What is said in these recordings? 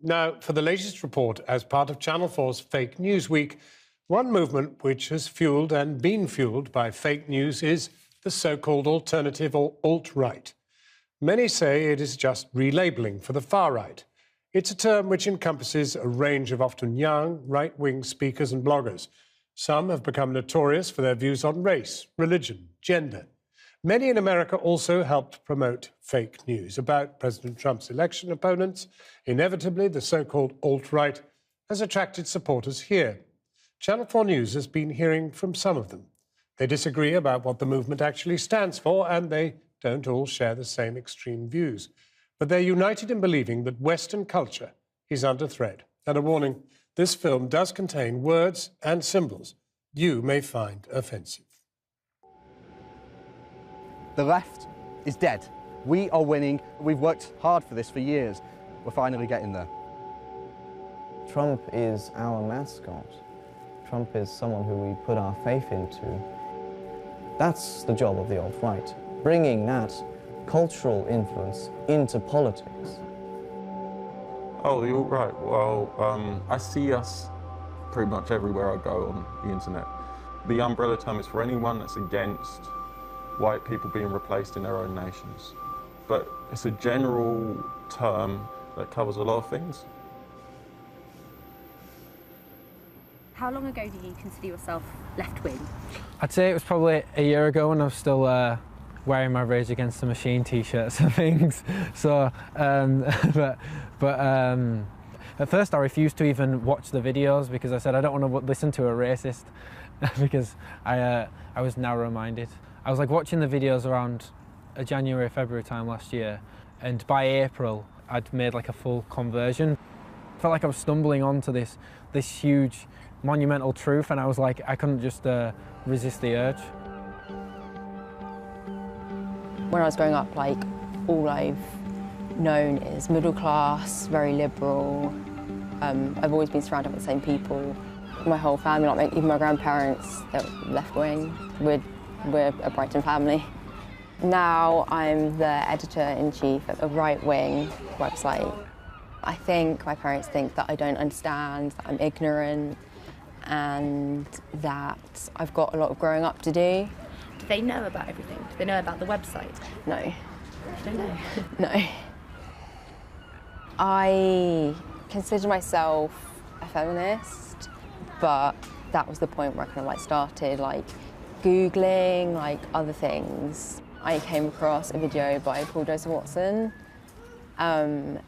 Now, for the latest report as part of Channel 4's Fake News Week, one movement which has fuelled and been fuelled by fake news is the so-called alternative or alt-right. Many say it is just relabelling for the far right. It's a term which encompasses a range of often young, right-wing speakers and bloggers. Some have become notorious for their views on race, religion, gender. Many in America also helped promote fake news about President Trump's election opponents. Inevitably, the so-called alt-right has attracted supporters here. Channel 4 News has been hearing from some of them. They disagree about what the movement actually stands for, and they don't all share the same extreme views. But they're united in believing that Western culture is under threat. And a warning, this film does contain words and symbols you may find offensive. The left is dead. We are winning. We've worked hard for this for years. We're finally getting there. Trump is our mascot. Trump is someone who we put our faith into. That's the job of the alt-right, bringing that cultural influence into politics. Oh, the alt-right. Well, I see us pretty much everywhere I go on the internet. The umbrella term is for anyone that's against white people being replaced in their own nations. But it's a general term that covers a lot of things. How long ago do you consider yourself left-wing? I'd say it was probably a year ago when I was still wearing my Rage Against the Machine t-shirts and things. So, but at first I refused to even watch the videos because I said I don't want to listen to a racist because I was narrow-minded. I was like watching the videos around January, February time last year, and by April I'd made like a full conversion. I felt like I was stumbling onto this huge monumental truth, and I was like, I couldn't just resist the urge. When I was growing up, like, all I've known is middle class, very liberal. I've always been surrounded with the same people. My whole family, like even my grandparents, they're left-wing. We're a Brighton family. Now I'm the editor-in-chief of a right-wing website. I think my parents think that I don't understand, that I'm ignorant, and that I've got a lot of growing up to do. Do they know about everything? Do they know about the website? No. You don't know? No. I consider myself a feminist, but that was the point where I kind of like started like Googling like other things. I came across a video by Paul Joseph Watson, and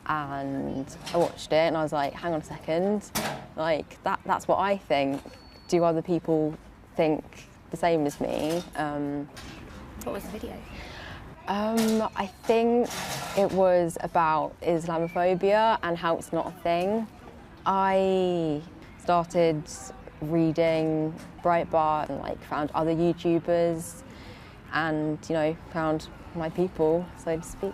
I watched it and I was like, hang on a second, like that's what I think. Do other people think the same as me? What was the video? I think it was about Islamophobia and how it's not a thing. I started reading Breitbart and like found other YouTubers and, you know, found my people, so to speak.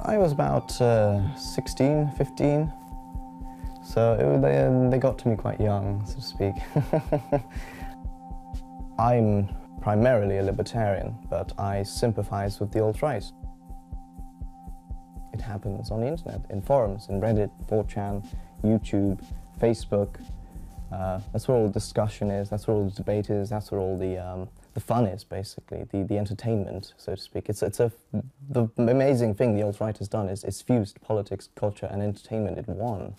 I was about 16, 15, so they got to me quite young, so to speak. I'm primarily a libertarian, but I sympathize with the alt-right. It happens on the internet, in forums, in Reddit, 4chan, YouTube, Facebook. That's where all the discussion is, that's where all the debate is, that's where all the fun is, basically, the entertainment, so to speak. The amazing thing the alt-right has done is it's fused politics, culture, and entertainment in one.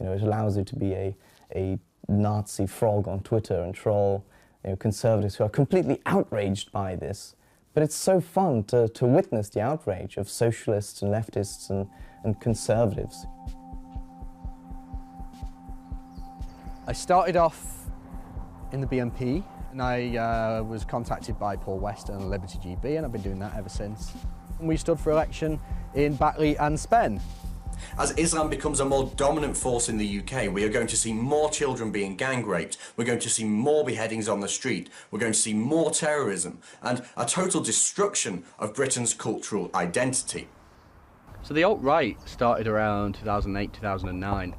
You know, it allows you to be a Nazi frog on Twitter and troll, you know, conservatives who are completely outraged by this. But it's so fun to witness the outrage of socialists and leftists and conservatives. I started off in the BNP, and I was contacted by Paul Weston and Liberty GB, and I've been doing that ever since. And we stood for election in Batley and Spen. As Islam becomes a more dominant force in the UK, we are going to see more children being gang raped, we're going to see more beheadings on the street, we're going to see more terrorism, and a total destruction of Britain's cultural identity. So the alt-right started around 2008, 2009.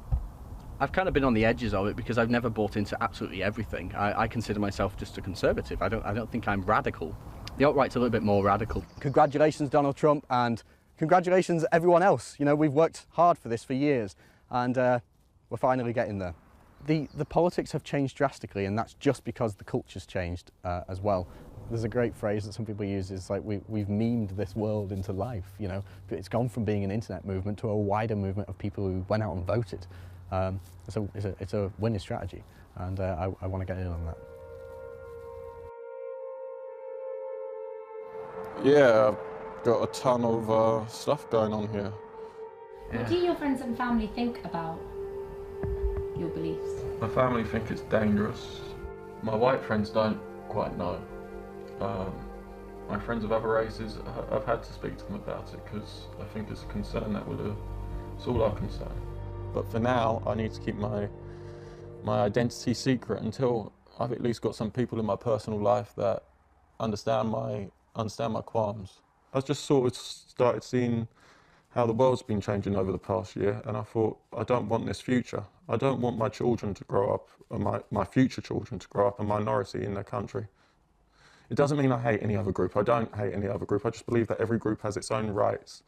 I've kind of been on the edges of it because I've never bought into absolutely everything. I consider myself just a conservative. I don't think I'm radical. The alt-right's a little bit more radical. Congratulations, Donald Trump, and congratulations, everyone else. You know, we've worked hard for this for years, and we're finally getting there. The politics have changed drastically, and that's just because the culture's changed as well. There's a great phrase that some people use, is like, we've memed this world into life, you know. It's gone from being an internet movement to a wider movement of people who went out and voted. It's a winning strategy, and I want to get in on that. Yeah, I've got a ton of stuff going on here. What do your friends and family think about your beliefs? My family think it's dangerous. My white friends don't quite know. My friends of other races, I've had to speak to them about it because I think it's a concern that it's all our concern. But for now, I need to keep my identity secret until I've at least got some people in my personal life that understand my qualms. I just sort of started seeing how the world's been changing over the past year, and I thought, I don't want this future. I don't want my children to grow up, or my future children to grow up a minority in their country. It doesn't mean I hate any other group. I don't hate any other group. I just believe that every group has its own rights,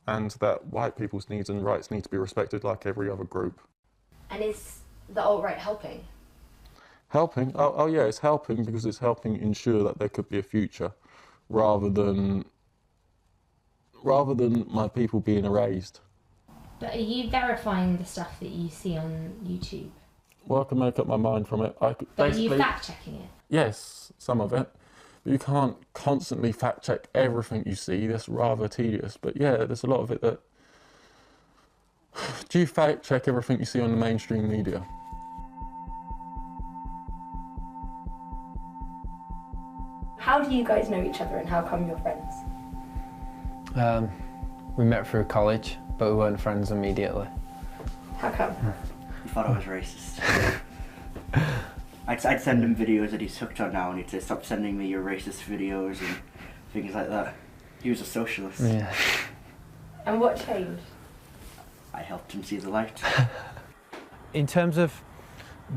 and that white people's needs and rights need to be respected like every other group. And is the alt-right helping? Helping? Oh yeah, it's helping because it's helping ensure that there could be a future, rather than my people being erased. But are you verifying the stuff that you see on YouTube? Well, I can make up my mind from it. But are you fact-checking it? Yes, some of it. But you can't constantly fact-check everything you see. That's rather tedious. But yeah, there's a lot of it that... Do you fact-check everything you see on the mainstream media? How do you guys know each other and how come you're friends? We met through college, but we weren't friends immediately. How come? He thought I was racist. I'd send him videos that he's hooked on now, and he'd say, "Stop sending me your racist videos," and things like that. He was a socialist. Yeah. And what changed? I helped him see the light. In terms of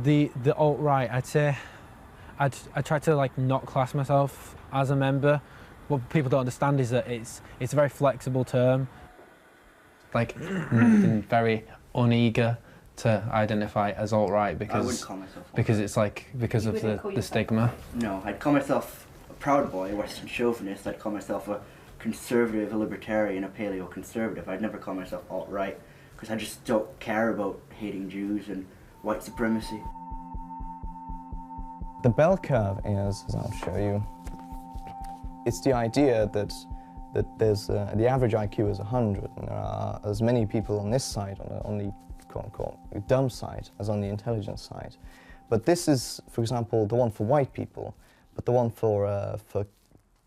the alt-right, I'd say I try to like not class myself as a member. What people don't understand is that it's a very flexible term. Like, I'm very uneager to identify as alt-right because I wouldn't call myself because it's like because of the stigma. No, I'd call myself a proud boy, a Western chauvinist. I'd call myself a conservative, a libertarian, a paleo-conservative. I'd never call myself alt-right because I just don't care about hating Jews and white supremacy. The bell curve is, as I'll show you, it's the idea that there's the average IQ is 100, and there are as many people on this side, on the quote-unquote dumb side, as on the intelligent side. But this is, for example, the one for white people, but the one for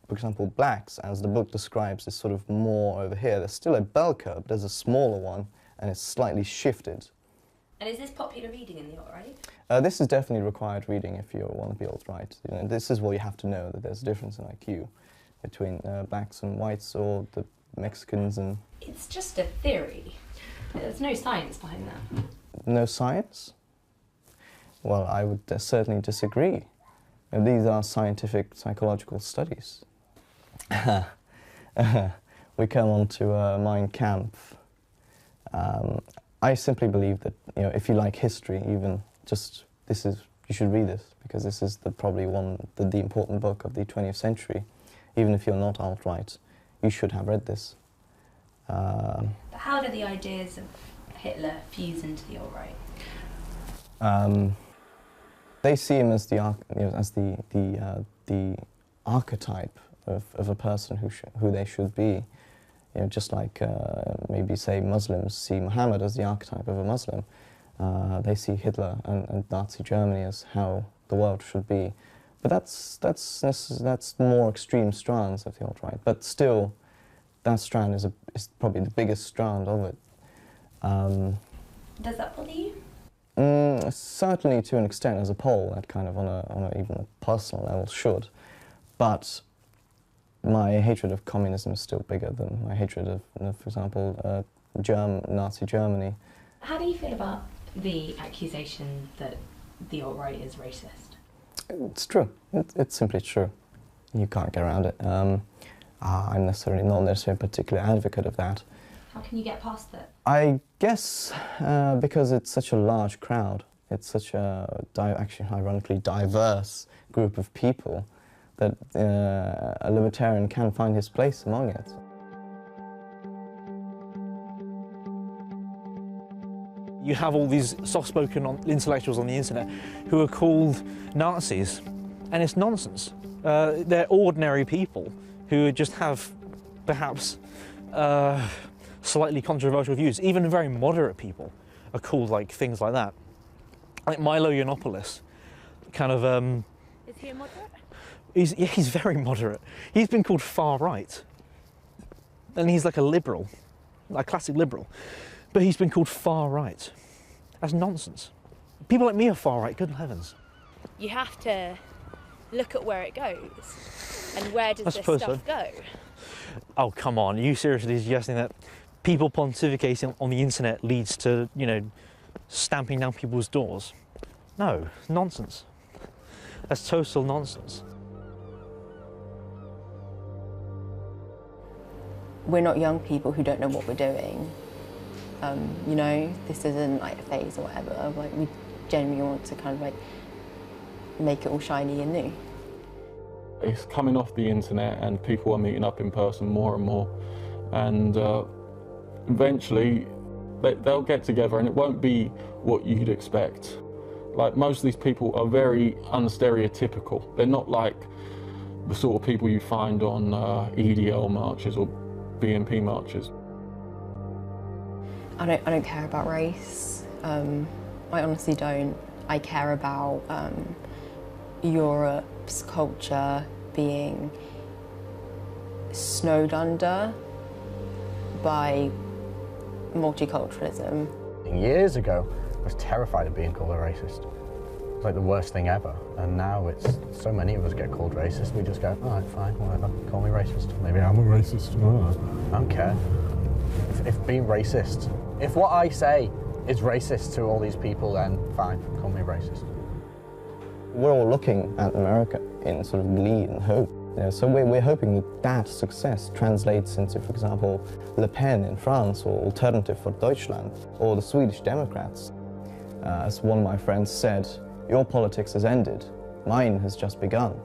example, blacks, as the book describes, is sort of more over here. There's still a bell curve, but there's a smaller one, and it's slightly shifted. And is this popular reading in the alt-right? This is definitely required reading if you want to be alt-right. You know, this is what you have to know, that there's a difference in IQ between blacks and whites, or the Mexicans and... It's just a theory. There's no science behind that. No science? Well, I would certainly disagree. And these are scientific psychological studies. We come on to Mein Kampf. I simply believe that, you know, if you like history, even just you should read this, because this is probably the important book of the 20th century. Even if you're not alt-right, you should have read this. But how do the ideas of Hitler fuse into the alt-right? They see him as the archetype of a person who they should be. You know, just like maybe say Muslims see Muhammad as the archetype of a Muslim. They see Hitler and Nazi Germany as how the world should be. But that's more extreme strands of the alt-right. But still, that strand is probably the biggest strand of it. Does that bother you? Certainly, to an extent, as a Pole, that kind of on a even a personal level should. But my hatred of communism is still bigger than my hatred of, for example, Nazi Germany. How do you feel about the accusation that the alt-right is racist? It's true. It's simply true. You can't get around it. I'm not necessarily a particular advocate of that. How can you get past it? I guess because it's such a large crowd, it's such a, actually ironically, diverse group of people, that a libertarian can find his place among it. You have all these soft-spoken intellectuals on the internet who are called Nazis, and it's nonsense. They're ordinary people who just have, perhaps, slightly controversial views. Even very moderate people are called like things like that. Like Milo Yiannopoulos, kind of. Is he a moderate? He's very moderate. He's been called far right, and he's like a liberal, like a classic liberal. But he's been called far right. That's nonsense. People like me are far right, good heavens. You have to look at where it goes. And where does this stuff go? Oh, come on. Are you seriously suggesting that people pontificating on the internet leads to, you know, stamping down people's doors? No, nonsense. That's total nonsense. We're not young people who don't know what we're doing. You know, this isn't like a phase or whatever. Like, we genuinely want to kind of like make it all shiny and new. It's coming off the internet and people are meeting up in person more and more, and eventually they'll get together and it won't be what you'd expect. Like, most of these people are very unstereotypical. They're not like the sort of people you find on EDL marches or BNP marches. I don't care about race. I honestly don't. I care about Europe's culture being snowed under by multiculturalism. Years ago, I was terrified of being called a racist. It was like the worst thing ever. And now it's, so many of us get called racist, we just go, all right, fine, whatever, call me racist. Maybe I'm a racist. I don't care. If being racist, if what I say is racist to all these people, then fine, call me racist. We're all looking at America in sort of glee and hope. You know, so we're hoping that that success translates into, for example, Le Pen in France, or Alternative for Deutschland, or the Swedish Democrats. As one of my friends said, your politics has ended, mine has just begun.